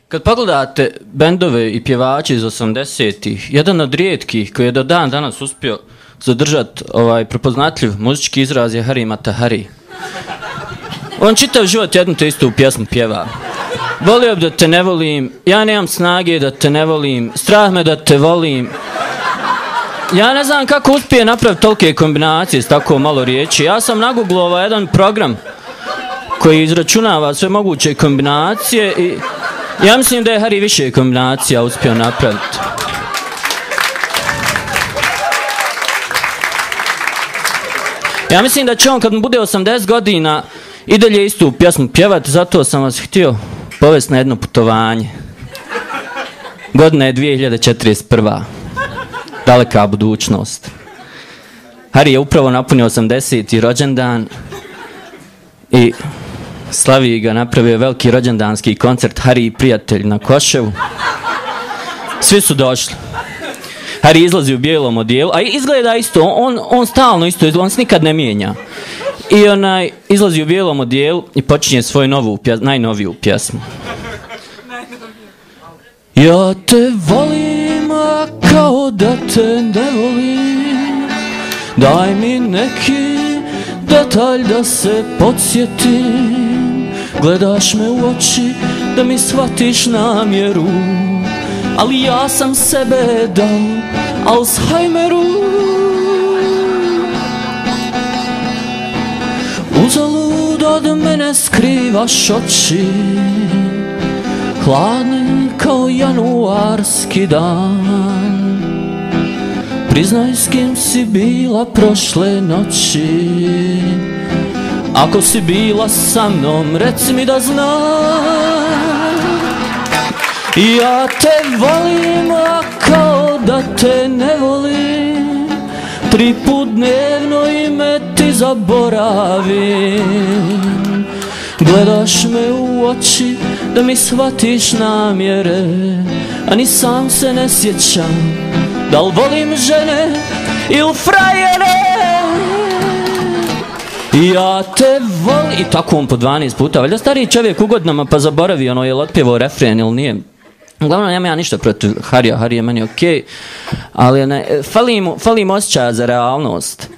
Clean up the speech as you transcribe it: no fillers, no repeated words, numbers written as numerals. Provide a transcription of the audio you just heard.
Kad pogledate bendove i pjevače iz 80-ih, jedan od rijetkih koji je do dan danas uspio zadržati prepoznatljiv muzički izraz je Hari Mata Hari. On čitav život jednu te istu pjesmu pjeva. Volio bi da te ne volim, ja nemam snage da te ne volim, strah me da te volim. Ja ne znam kako uspije napraviti tolike kombinacije s tako malo riječi. Ja sam nagooglao jedan program koji izračunava sve moguće kombinacije i ja mislim da je Hari više kombinacija uspio napraviti. Ja mislim da će on kad mu bude 80 godina i dalje istu pjesmu pjevati, zato sam vas htio povesti na jedno putovanje. Godina je 2041. Daleka budućnost. Hari je upravo napunio 80. rođendan i slavi ga, napravio veliki rođendanski koncert Hari i prijatelj na Koševu. Svi su došli. Hari izlazi u bijelom odijelu, a izgleda isto, on stalno isto izgleda, on se nikad ne mijenja. I izlazi u bijelom odijelu i počinje svoju najnoviju pjesmu. Ja te volim, a kao da te ne volim, daj mi neki detalj da se podsjetim. Gledaš me u oči da mi shvatiš namjeru, ali ja sam sebe dao Alzheimeru. Uzalud od mene skrivaš oči, hladni kao januarski dan. Priznaj s kim si bila prošle noći, ako si bila sa mnom, reci mi da znam. Ja te volim, a kao da te ne volim, 3 put dnevno ime ti zaboravim. Gledaš me u oči da mi shvatiš namjere, a ni sam se ne sjećam da li volim žene ili frajere. Ja te volim. I tako on po 12 puta. Valjda stariji čovjek u godinama pa zaboravi je li otpjevao refren ili nije. Uglavnom, nema ja ništa protiv Harija, Hari je meni okej, ali fali mu osjećaja za realnost.